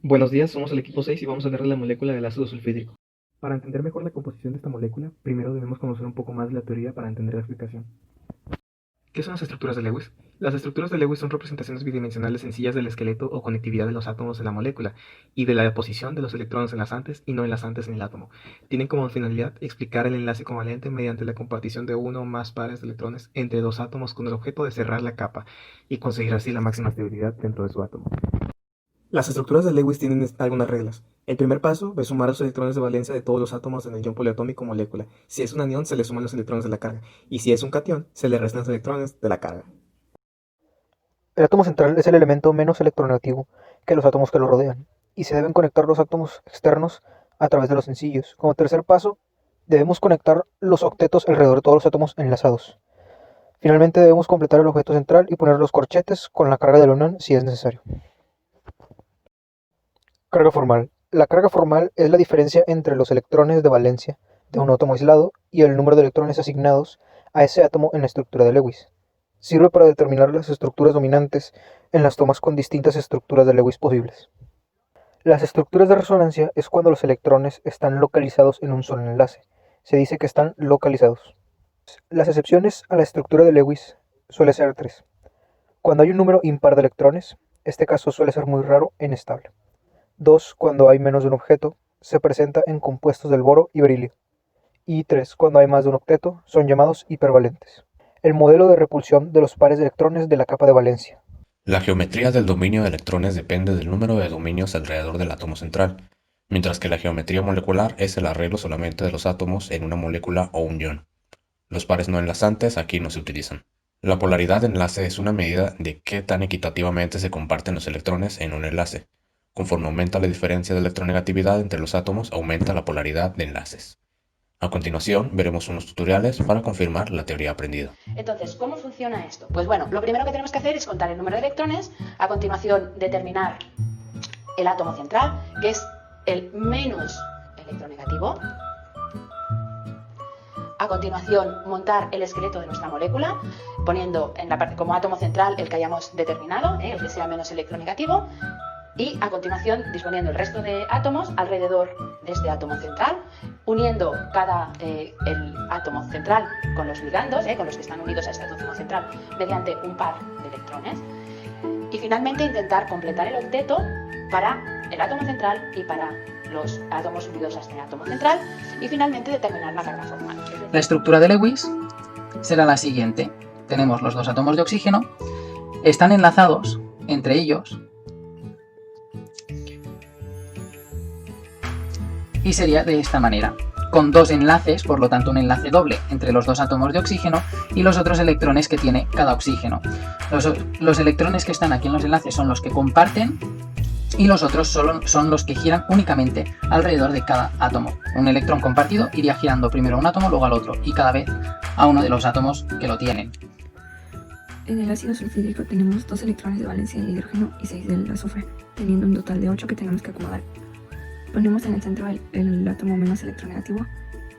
Buenos días, somos el equipo 6 y vamos a ver la molécula del ácido sulfídrico. Para entender mejor la composición de esta molécula, primero debemos conocer un poco más de la teoría para entender la explicación. ¿Qué son las estructuras de Lewis? Las estructuras de Lewis son representaciones bidimensionales sencillas del esqueleto o conectividad de los átomos de la molécula y de la posición de los electrones enlazantes y no enlazantes en el átomo. Tienen como finalidad explicar el enlace covalente mediante la compartición de uno o más pares de electrones entre dos átomos con el objeto de cerrar la capa y conseguir así la máxima estabilidad dentro de su átomo. Las estructuras de Lewis tienen algunas reglas. El primer paso es sumar los electrones de valencia de todos los átomos en el ion poliatómico molécula. Si es un anión, se le suman los electrones de la carga. Y si es un catión, se le restan los electrones de la carga. El átomo central es el elemento menos electronegativo que los átomos que lo rodean, y se deben conectar los átomos externos a través de los sencillos. Como tercer paso, debemos conectar los octetos alrededor de todos los átomos enlazados. Finalmente debemos completar el objeto central y poner los corchetes con la carga del unión si es necesario. Carga formal. La carga formal es la diferencia entre los electrones de valencia de un átomo aislado y el número de electrones asignados a ese átomo en la estructura de Lewis. Sirve para determinar las estructuras dominantes en las tomas con distintas estructuras de Lewis posibles. Las estructuras de resonancia es cuando los electrones están localizados en un solo enlace. Se dice que están localizados. Las excepciones a la estructura de Lewis suele ser tres. Cuando hay un número impar de electrones, este caso suele ser muy raro e inestable. 2. Cuando hay menos de un objeto, se presenta en compuestos del boro y berilio. Y 3. Cuando hay más de un octeto, son llamados hipervalentes. El modelo de repulsión de los pares de electrones de la capa de valencia. La geometría del dominio de electrones depende del número de dominios alrededor del átomo central, mientras que la geometría molecular es el arreglo solamente de los átomos en una molécula o un ion. Los pares no enlazantes aquí no se utilizan. La polaridad de enlace es una medida de qué tan equitativamente se comparten los electrones en un enlace. Conforme aumenta la diferencia de electronegatividad entre los átomos, aumenta la polaridad de enlaces. A continuación, veremos unos tutoriales para confirmar la teoría aprendida. Entonces, ¿cómo funciona esto? Pues bueno, lo primero que tenemos que hacer es contar el número de electrones, a continuación determinar el átomo central, que es el menos electronegativo. A continuación, montar el esqueleto de nuestra molécula, poniendo en la parte como átomo central el que hayamos determinado, el que sea menos electronegativo. Y a continuación disponiendo el resto de átomos alrededor de este átomo central, uniendo el átomo central con los ligandos, con los que están unidos a este átomo central, mediante un par de electrones. Y finalmente intentar completar el octeto para el átomo central y para los átomos unidos a este átomo central, y finalmente determinar la carga formal. La estructura de Lewis será la siguiente. Tenemos los dos átomos de oxígeno, están enlazados entre ellos, y sería de esta manera, con dos enlaces, por lo tanto un enlace doble entre los dos átomos de oxígeno y los otros electrones que tiene cada oxígeno. Los electrones que están aquí en los enlaces son los que comparten y los otros son los que giran únicamente alrededor de cada átomo. Un electrón compartido iría girando primero a un átomo, luego al otro y cada vez a uno de los átomos que lo tienen. En el ácido sulfídrico tenemos 2 electrones de valencia de hidrógeno y 6 del azufre, teniendo un total de 8 que tenemos que acomodar. Ponemos en el centro el átomo menos electronegativo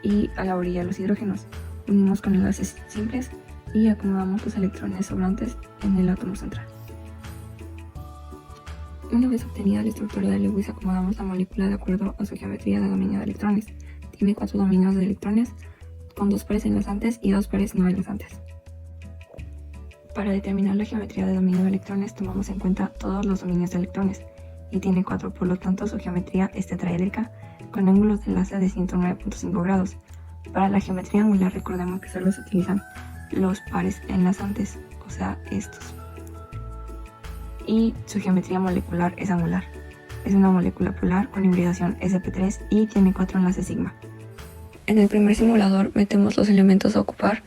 y a la orilla los hidrógenos. Unimos con enlaces simples y acomodamos los electrones sobrantes en el átomo central. Una vez obtenida la estructura de Lewis, acomodamos la molécula de acuerdo a su geometría de dominio de electrones. Tiene 4 dominios de electrones con 2 pares enlazantes y 2 pares no enlazantes. Para determinar la geometría de dominio de electrones tomamos en cuenta todos los dominios de electrones, y tiene 4, por lo tanto su geometría es tetraédrica con ángulos de enlace de 109.5 grados. Para la geometría angular recordemos que solo se utilizan los pares enlazantes, o sea estos. Y su geometría molecular es angular. Es una molécula polar con hibridación sp3 y tiene 4 enlaces sigma. En el primer simulador metemos los elementos a ocupar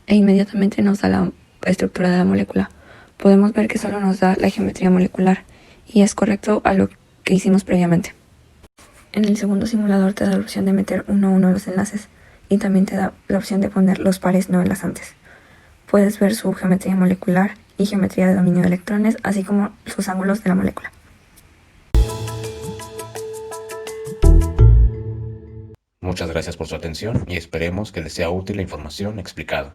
e inmediatamente nos da la estructura de la molécula. Podemos ver que solo nos da la geometría molecular y es correcto a lo que hicimos previamente. En el segundo simulador te da la opción de meter uno a uno los enlaces y también te da la opción de poner los pares no enlazantes. Puedes ver su geometría molecular y geometría de dominio de electrones, así como sus ángulos de la molécula. Muchas gracias por su atención y esperemos que les sea útil la información explicada.